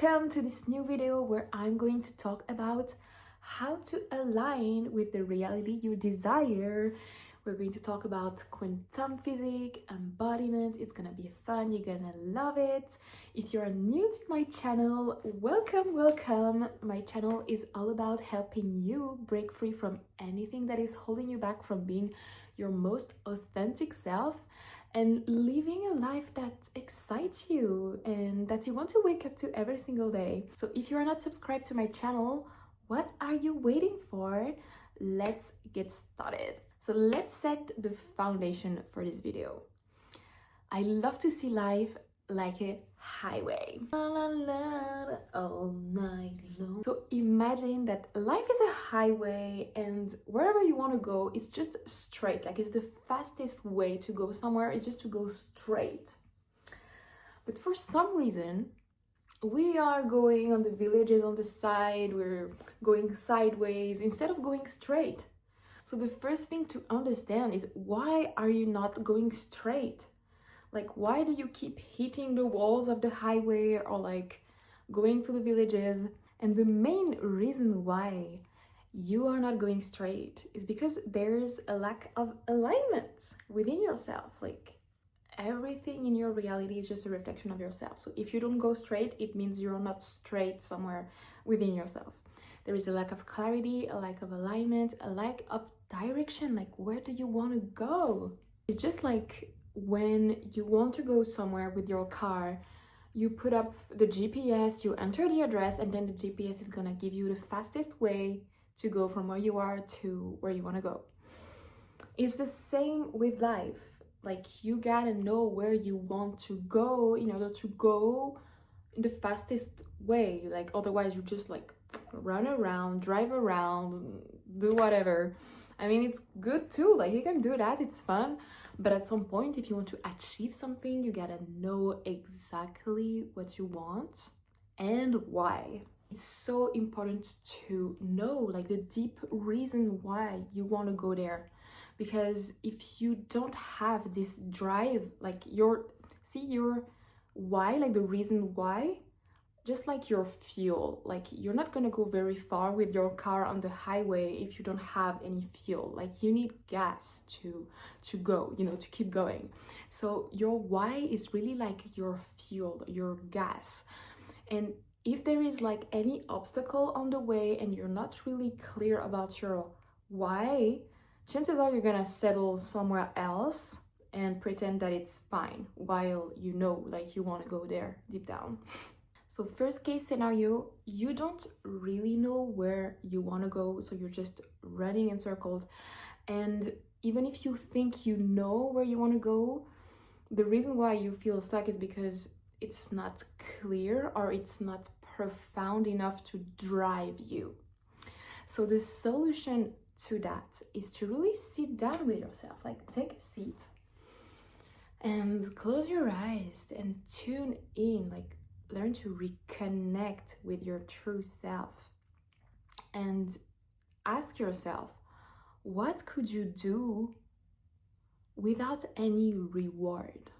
Welcome to this new video where I'm going to talk about how to align with the reality you desire. We're going to talk about quantum physics, embodiment. It's gonna be fun, you're gonna love it. If you're new to my channel, welcome. My channel is all about helping you break free from anything that is holding you back from being your most authentic self and living a life that excites you and that you want to wake up to every single day. So if you are not subscribed to my channel, what are you waiting for? Let's get started. So let's set the foundation for this video. I love to see life like a highway. La, la, la, all night long. So imagine that life is a highway and wherever you want to go, it's just straight. Like it's the fastest way to go somewhere is just to go straight. But for some reason, we are going on the villages on the side, we're going sideways instead of going straight. So the first thing to understand is, why are you not going straight? Like, why do you keep hitting the walls of the highway or like going to the villages? And the main reason why you are not going straight is because there's a lack of alignment within yourself. Like, everything in your reality is just a reflection of yourself. So if you don't go straight, it means you're not straight somewhere within yourself. There is a lack of clarity, a lack of alignment, a lack of direction. Like, where do you want to go? It's just like when you want to go somewhere with your car, you put up the GPS, you enter the address, and then the GPS is gonna give you the fastest way to go from where you are to where you want to go. It's the same with life. Like, you gotta know where you want to go in order to go in the fastest way. Like, otherwise you just like run around, drive around, do whatever. I mean, it's good too, like you can do that, it's fun, but at some point, if you want to achieve something, you gotta know exactly what you want and why. It's so important to know like the deep reason why you want to go there, because if you don't have this drive, like your why, like the reason why, just like your fuel, like you're not gonna go very far with your car on the highway if you don't have any fuel. Like, you need gas to go, to keep going. So your why is really like your fuel, your gas. And if there is like any obstacle on the way and you're not really clear about your why, chances are you're gonna settle somewhere else and pretend that it's fine while you know like you want to go there deep down. So first case scenario, you don't really know where you want to go, so you're just running in circles. And even if you think you know where you want to go, the reason why you feel stuck is because it's not clear or it's not profound enough to drive you. So the solution to that is to really sit down with yourself, like take a seat and close your eyes and tune in, like learn to reconnect with your true self and ask yourself, what could you do without any reward?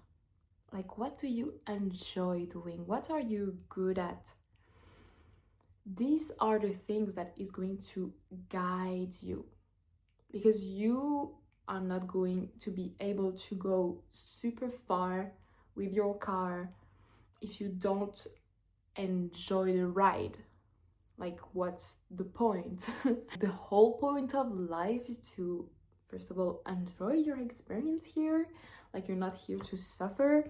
Like, what do you enjoy doing? What are you good at? These are the things that is going to guide you, because you are not going to be able to go super far with your car if you don't enjoy the ride. Like, what's the point? The whole point of life is to, first of all, enjoy your experience here. Like, you're not here to suffer.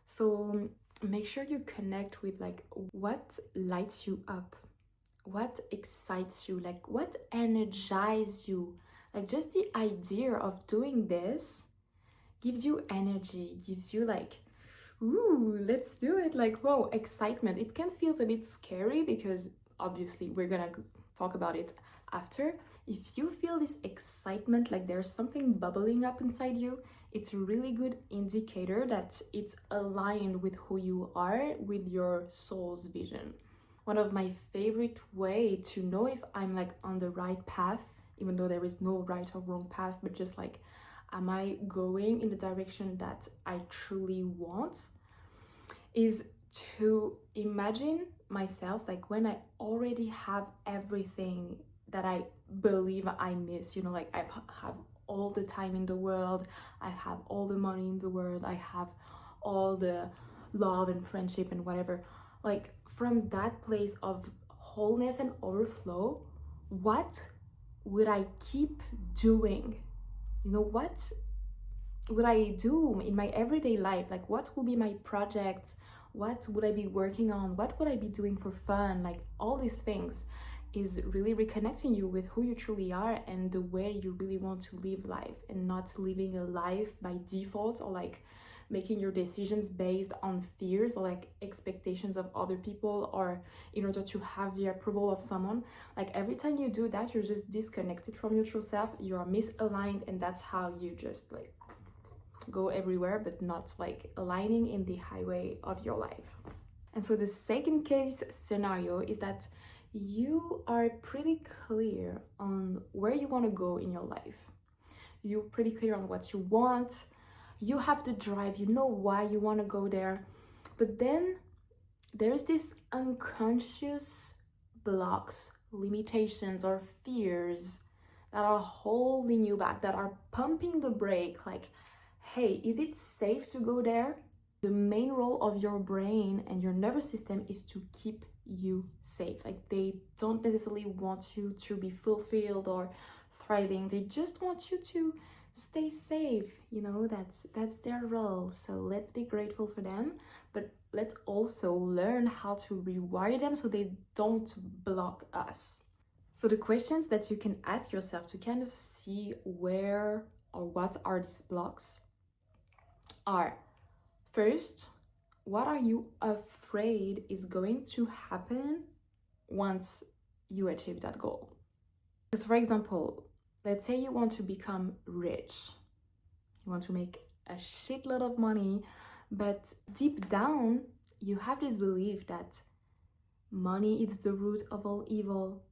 So make sure you connect with like what lights you up, what excites you, like what energizes you. Like, just the idea of doing this gives you energy, gives you like, ooh, let's do it, like, whoa, excitement. It can feel a bit scary because obviously we're gonna talk about it after. If you feel this excitement, like there's something bubbling up inside you, it's a really good indicator that it's aligned with who you are, with your soul's vision. One of my favorite way to know if I'm like on the right path, even though there is no right or wrong path, but just like, am I going in the direction that I truly want, is to imagine myself, like when I already have everything that I believe I miss, you know, like have all the time in the world, I have all the money in the world, I have all the love and friendship and whatever, like from that place of wholeness and overflow, what would I keep doing? You know, what would I do in my everyday life? Like, what will be my projects? What would I be working on? What would I be doing for fun? Like, all these things is really reconnecting you with who you truly are and the way you really want to live life, and not living a life by default, or like making your decisions based on fears or like expectations of other people, or in order to have the approval of someone. Like every time you do that, you're just disconnected from your true self, you are misaligned, and that's how you just like go everywhere, but not like aligning in the highway of your life. And so the second case scenario is that you are pretty clear on where you want to go in your life. You're pretty clear on what you want. You have the drive, you know why you want to go there. But then there's this unconscious blocks, limitations, or fears that are holding you back, that are pumping the brake, like, hey, is it safe to go there? The main role of your brain and your nervous system is to keep you safe. Like, they don't necessarily want you to be fulfilled or thriving. They just want you to stay safe. You know, that's their role. So let's be grateful for them, but let's also learn how to rewire them so they don't block us. So the questions that you can ask yourself to kind of see where or what are these blocks are: first, what are you afraid is going to happen once you achieve that goal? Because, for example, let's say you want to become rich, you want to make a shitload of money, but deep down, you have this belief that money is the root of all evil,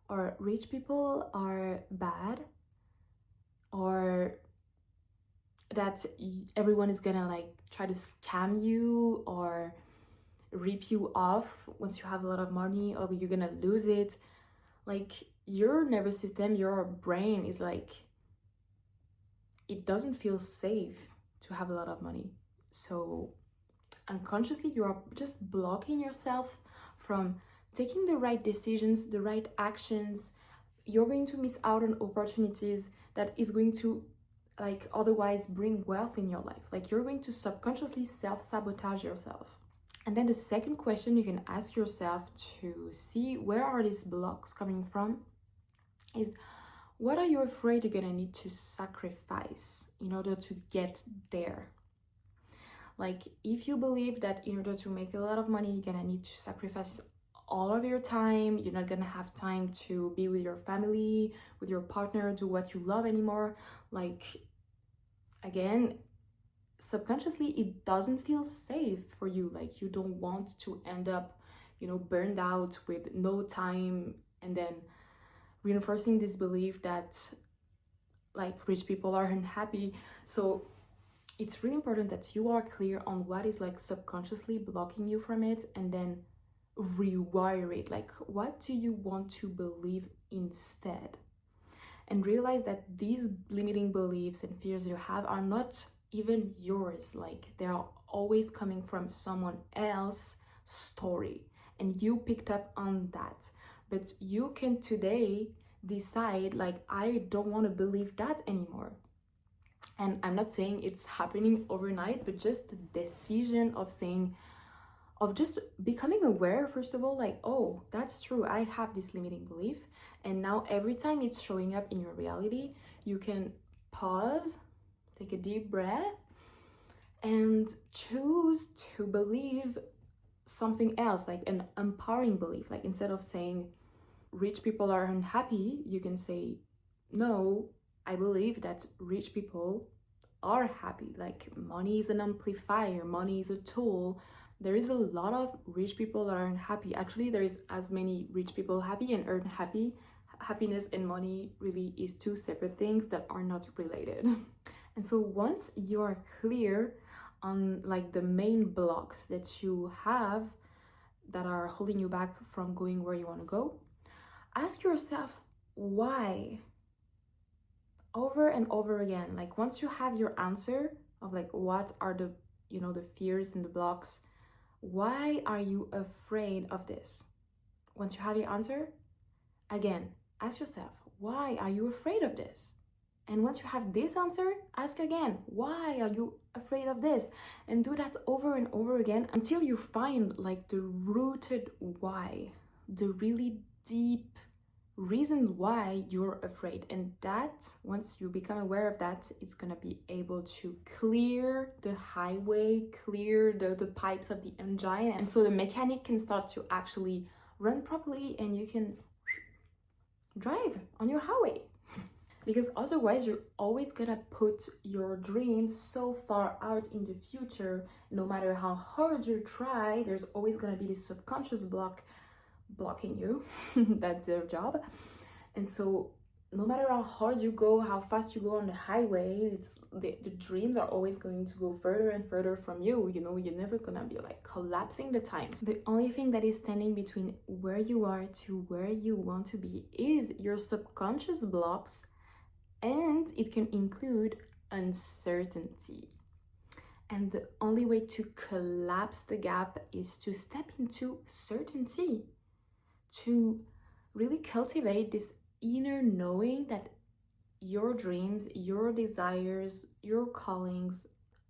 or rich people are bad, or that everyone is gonna like try to scam you or rip you off once you have a lot of money, or you're gonna lose it. Like, your nervous system, your brain is like, it doesn't feel safe to have a lot of money. So unconsciously, you are just blocking yourself from taking the right decisions, the right actions. You're going to miss out on opportunities that is going to like otherwise bring wealth in your life. Like, you're going to subconsciously self-sabotage yourself. And then the second question you can ask yourself to see where are these blocks coming from is, what are you afraid you're gonna need to sacrifice in order to get there? Like, if you believe that in order to make a lot of money, you're gonna need to sacrifice all of your time, you're not gonna have time to be with your family, with your partner, do what you love anymore. Like, again, subconsciously, it doesn't feel safe for you. Like, you don't want to end up, you know, burned out with no time, and then reinforcing this belief that like rich people are unhappy. So it's really important that you are clear on what is like subconsciously blocking you from it, and then rewire it. Like, what do you want to believe instead? And realize that these limiting beliefs and fears you have are not even yours. Like, they are always coming from someone else's story, and you picked up on that. But you can today decide, like, I don't want to believe that anymore. And I'm not saying it's happening overnight, but just the decision of saying, of just becoming aware, first of all, like, oh, that's true, I have this limiting belief. And now every time it's showing up in your reality, you can pause, take a deep breath, and choose to believe something else, like an empowering belief. Like, instead of saying rich people are unhappy, you can say, no, I believe that rich people are happy. Like, money is an amplifier, money is a tool. There is a lot of rich people that are unhappy. Actually, there is as many rich people happy and unhappy. Happiness and money really is two separate things that are not related. And so once you are clear on like the main blocks that you have, that are holding you back from going where you want to go, ask yourself why over and over again. Like once you have your answer of like what are the the fears and the blocks, why are you afraid of this? Once you have your answer, again, ask yourself, why are you afraid of this? And once you have this answer, ask again, why are you afraid of this? And do that over and over again until you find like the rooted why, the really deep reason why you're afraid. And that, once you become aware of that, it's gonna be able to clear the highway, clear the pipes of the engine. And so the mechanic can start to actually run properly and you can drive on your highway. Because otherwise you're always gonna put your dreams so far out in the future. No matter how hard you try, there's always gonna be this subconscious block blocking you. That's their job. And so no matter how hard you go, how fast you go on the highway, it's the dreams are always going to go further and further from you. You're never gonna be like collapsing the times. The only thing that is standing between where you are to where you want to be is your subconscious blocks, and it can include uncertainty. And the only way to collapse the gap is to step into certainty, to really cultivate this inner knowing that your dreams, your desires, your callings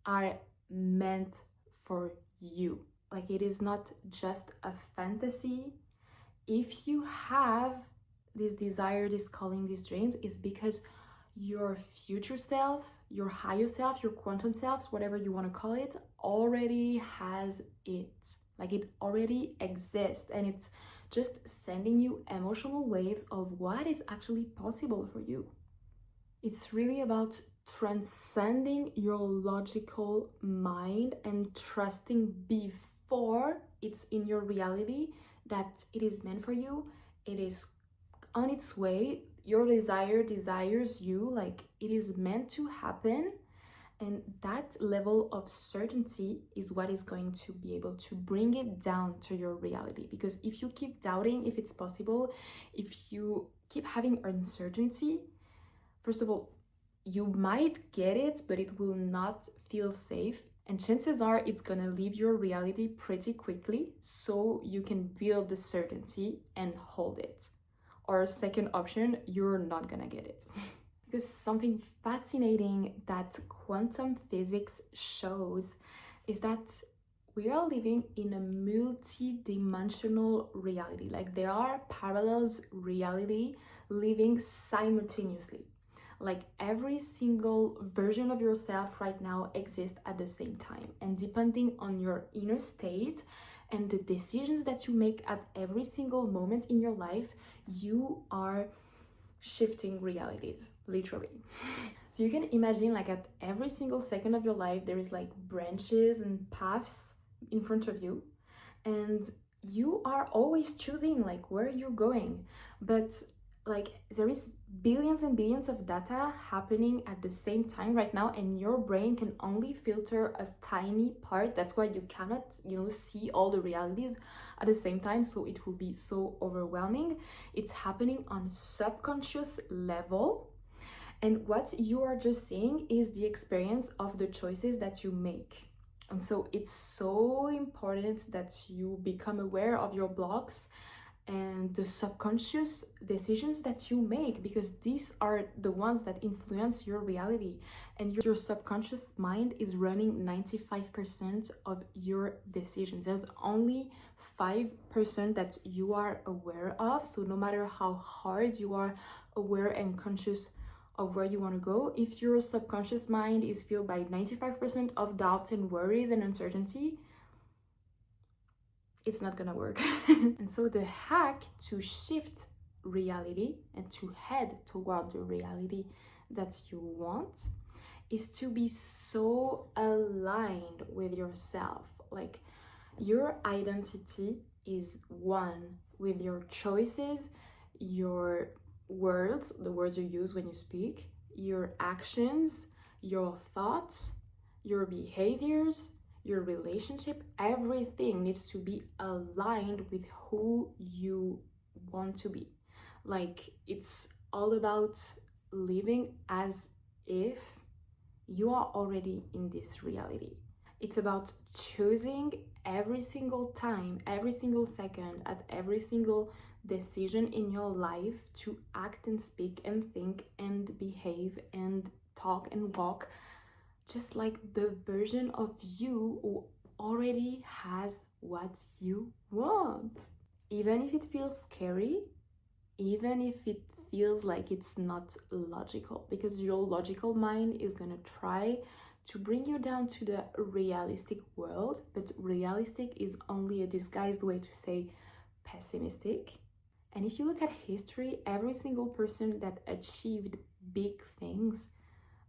are meant for you. Like it is not just a fantasy. If you have this desire, this calling, these dreams, it's because your future self, your higher self, your quantum self, whatever you want to call it, already has it. Like it already exists, and it's just sending you emotional waves of what is actually possible for you. It's really about transcending your logical mind and trusting before it's in your reality that it is meant for you. It is on its way. Your desire desires you, like it is meant to happen. And that level of certainty is what is going to be able to bring it down to your reality. Because if you keep doubting if it's possible, if you keep having uncertainty, first of all, you might get it, but it will not feel safe. And chances are it's gonna leave your reality pretty quickly, so you can build the certainty and hold it. Or second option, you're not gonna get it. Because something fascinating that quantum physics shows is that we are living in a multi-dimensional reality. Like there are parallels reality living simultaneously. Like every single version of yourself right now exists at the same time. And depending on your inner state and the decisions that you make at every single moment in your life, you are shifting realities, literally. So you can imagine like at every single second of your life, there is like branches and paths in front of you, and you are always choosing like where you're going. But like there is billions and billions of data happening at the same time right now, and your brain can only filter a tiny part. That's why you cannot see all the realities at the same time, so it will be so overwhelming. It's happening on subconscious level, and what you are just seeing is the experience of the choices that you make. And so it's so important that you become aware of your blocks and the subconscious decisions that you make, because these are the ones that influence your reality. And your subconscious mind is running 95% of your decisions. There's only 5% that you are aware of. So no matter how hard you are aware and conscious of where you want to go, if your subconscious mind is filled by 95% of doubts and worries and uncertainty, it's not gonna work. And so the hack to shift reality and to head toward the reality that you want is to be so aligned with yourself. Like your identity is one with your choices, your words, the words you use when you speak, your actions, your thoughts, your behaviors, your relationship, everything needs to be aligned with who you want to be. Like, it's all about living as if you are already in this reality. It's about choosing every single time, every single second, at every single decision in your life to act and speak and think and behave and talk and walk just like the version of you who already has what you want. Even if it feels scary, even if it feels like it's not logical, because your logical mind is gonna try to bring you down to the realistic world, but realistic is only a disguised way to say pessimistic. And if you look at history, every single person that achieved big things,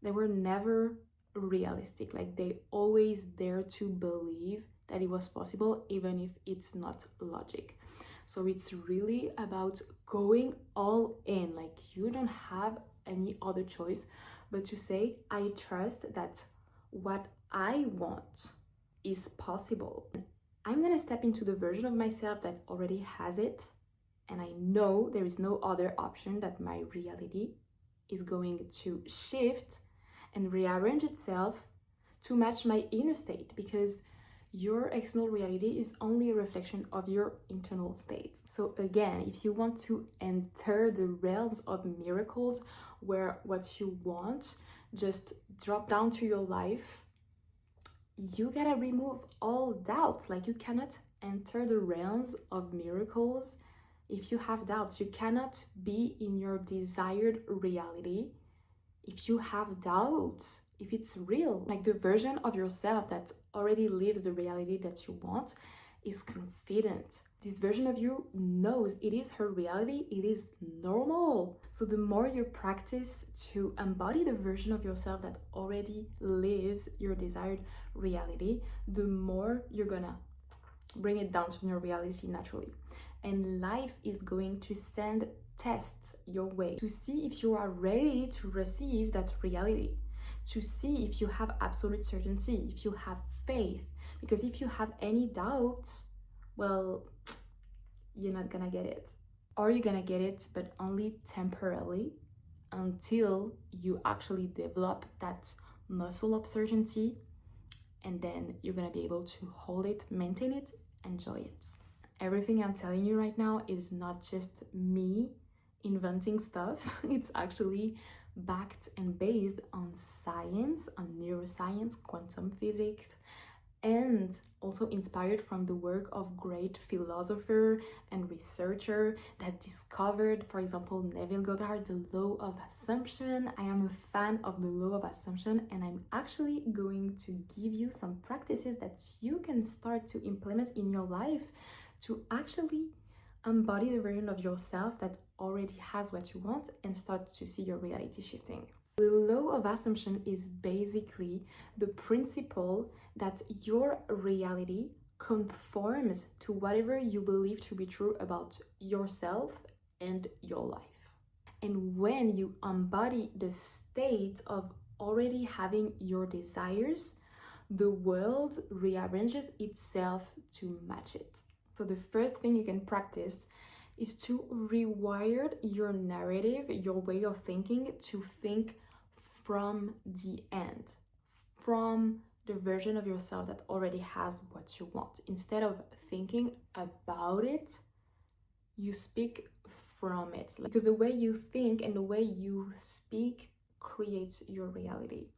they were never realistic. Like, they always dare to believe that it was possible, even if it's not logic. So it's really about going all in. Like, you don't have any other choice but to say, I trust that what I want is possible. I'm gonna step into the version of myself that already has it, and I know there is no other option, that my reality is going to shift and rearrange itself to match my inner state, because your external reality is only a reflection of your internal state. So again, if you want to enter the realms of miracles where what you want just drop down to your life, you gotta remove all doubts. Like, you cannot enter the realms of miracles if you have doubts. You cannot be in your desired reality if you have doubts, if it's real. Like, the version of yourself that already lives the reality that you want is confident. This version of you knows it is her reality, it is normal. So the more you practice to embody the version of yourself that already lives your desired reality, the more you're gonna bring it down to your reality naturally. And life is going to send tests your way to see if you are ready to receive that reality, to see if you have absolute certainty, if you have faith. Because if you have any doubts, well, you're not gonna get it. Or you're gonna get it, but only temporarily, until you actually develop that muscle of certainty, and then you're gonna be able to hold it, maintain it, enjoy it. Everything I'm telling you right now is not just me inventing stuff. It's actually backed and based on science, on neuroscience, quantum physics, and also inspired from the work of great philosopher and researcher that discovered, for example, Neville Goddard, the law of assumption. I am a fan of the law of assumption, and I'm actually going to give you some practices that you can start to implement in your life to actually embody the version of yourself that already has what you want and start to see your reality shifting. The law of assumption is basically the principle that your reality conforms to whatever you believe to be true about yourself and your life. And when you embody the state of already having your desires, the world rearranges itself to match it. So the first thing you can practice is to rewire your narrative, your way of thinking, to think from the end, from the version of yourself that already has what you want. Instead of thinking about it, you speak from it. Because the way you think and the way you speak creates your reality.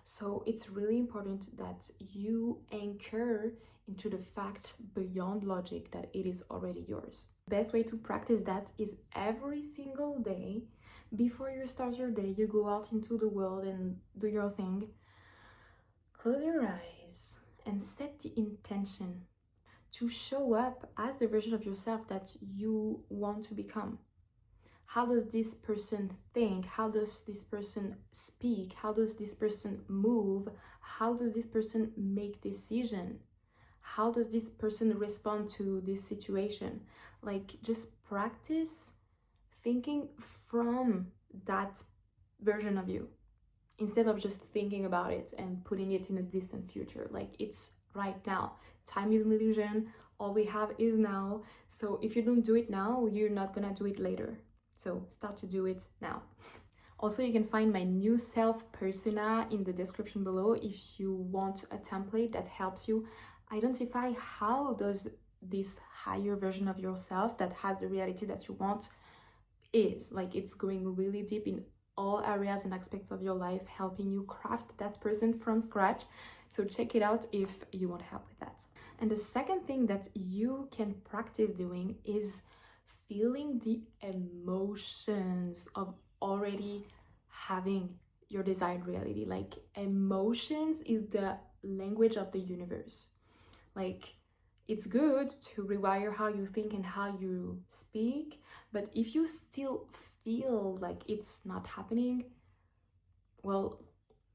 So it's really important that you anchor into the fact beyond logic that it is already yours. The best way to practice that is every single day, before you start your day, you go out into the world and do your thing. Close your eyes and set the intention to show up as the version of yourself that you want to become. How does this person think? How does this person speak? How does this person move? How does this person make decisions? How does this person respond to this situation? Like, just practice thinking from that version of you instead of just thinking about it and putting it in a distant future. Like, it's right now. Time is an illusion. All we have is now. So if you don't do it now, you're not gonna do it later. So start to do it now. Also, you can find my new self persona in the description below if you want a template that helps you identify how does this higher version of yourself that has the reality that you want is. Like, it's going really deep in all areas and aspects of your life, helping you craft that person from scratch. So check it out if you want help with that. And the second thing that you can practice doing is feeling the emotions of already having your desired reality. Like, emotions is the language of the universe. Like, it's good to rewire how you think and how you speak, but if you still feel like it's not happening, well,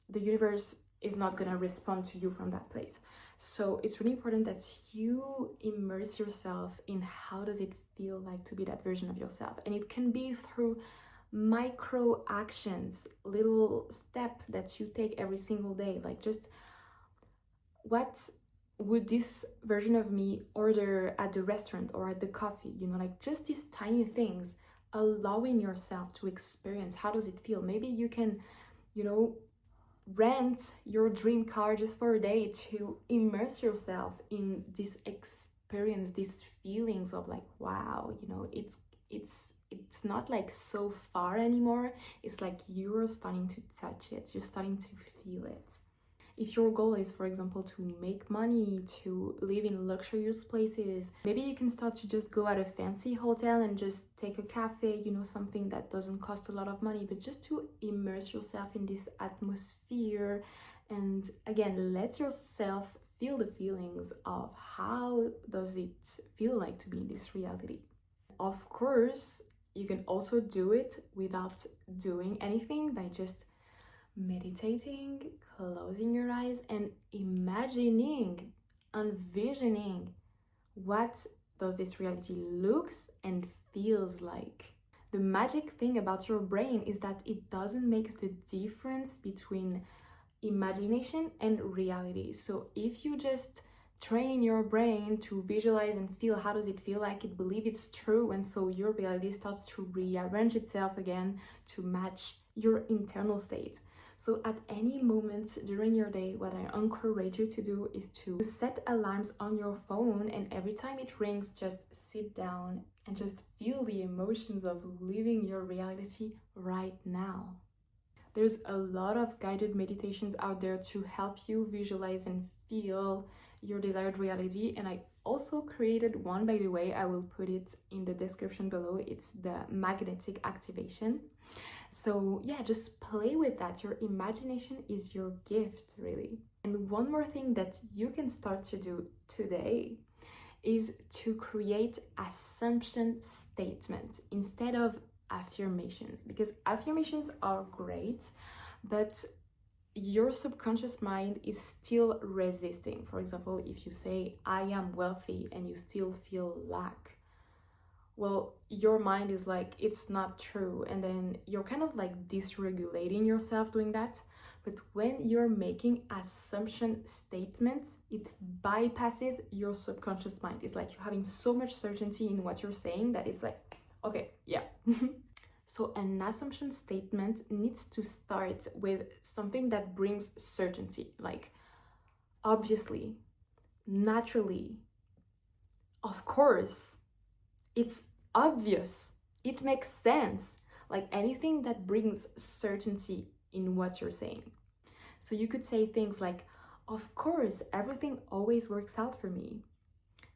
the universe is not gonna respond to you from that place. So it's really important that you immerse yourself in how does it feel like to be that version of yourself. And it can be through micro actions, little step that you take every single day. Like, just what would this version of me order at the restaurant or at the coffee? You know, like just these tiny things, allowing yourself to experience how does it feel. Maybe you can, you know, rent your dream car just for a day to immerse yourself in this experience, these feelings of like, wow, you know, it's not like so far anymore. It's like you're starting to touch it, you're starting to feel it. If your goal is, for example, to make money, to live in luxurious places, maybe you can start to just go at a fancy hotel and just take a cafe, you know, something that doesn't cost a lot of money, but just to immerse yourself in this atmosphere. And again, let yourself feel the feelings of how does it feel like to be in this reality. Of course, you can also do it without doing anything by just meditating, closing your eyes and imagining, envisioning what does this reality looks and feels like. The magic thing about your brain is that it doesn't make the difference between imagination and reality. So if you just train your brain to visualize and feel how does it feel like, it believe it's true, and so your reality starts to rearrange itself again to match your internal state. So at any moment during your day, what I encourage you to do is to set alarms on your phone, and every time it rings, just sit down and just feel the emotions of living your reality right now. There's a lot of guided meditations out there to help you visualize and feel your desired reality, and I also created one, by the way. I will put it in the description below. It's the magnetic activation. So yeah, just play with that. Your imagination is your gift, really. And one more thing that you can start to do today is to create assumption statements instead of affirmations, because affirmations are great, but your subconscious mind is still resisting. For example, if you say I am wealthy and you still feel lack, well, your mind is like, it's not true, and then you're kind of like dysregulating yourself doing that. But when you're making assumption statements, it bypasses your subconscious mind. It's like you're having so much certainty in what you're saying that it's like, okay, yeah. So an assumption statement needs to start with something that brings certainty, like obviously, naturally, of course, it's obvious, it makes sense, like anything that brings certainty in what you're saying. So you could say things like, of course, everything always works out for me.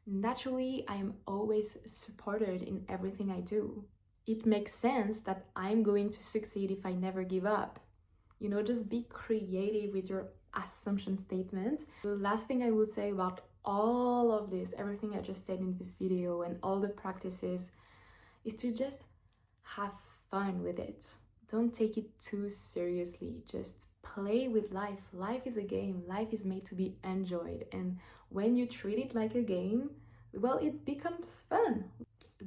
Naturally, I am always supported in everything I do. It makes sense that I'm going to succeed if I never give up. You know, just be creative with your assumption statements. The last thing I would say about all of this, everything I just said in this video and all the practices, is to just have fun with it. Don't take it too seriously. Just play with life. Life is a game. Life is made to be enjoyed. And when you treat it like a game, well, it becomes fun.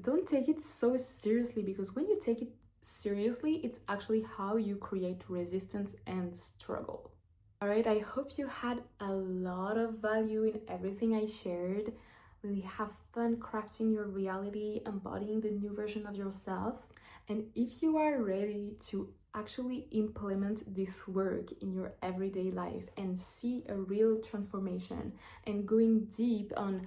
Don't take it so seriously, because when you take it seriously, it's actually how you create resistance and struggle. All right, I hope you had a lot of value in everything I shared. Really have fun crafting your reality, embodying the new version of yourself. And if you are ready to actually implement this work in your everyday life and see a real transformation and going deep on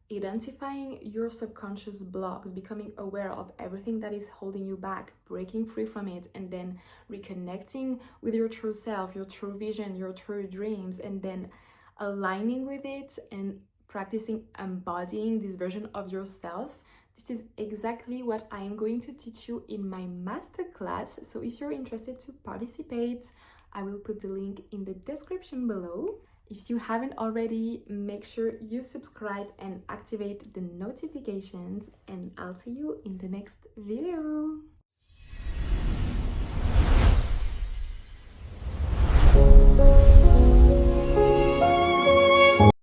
identifying your subconscious blocks, becoming aware of everything that is holding you back, breaking free from it, and then reconnecting with your true self, your true vision, your true dreams, and then aligning with it and practicing embodying this version of yourself. This is exactly what I am going to teach you in my masterclass. So if you're interested to participate, I will put the link in the description below. If you haven't already, make sure you subscribe and activate the notifications, and I'll see you in the next video.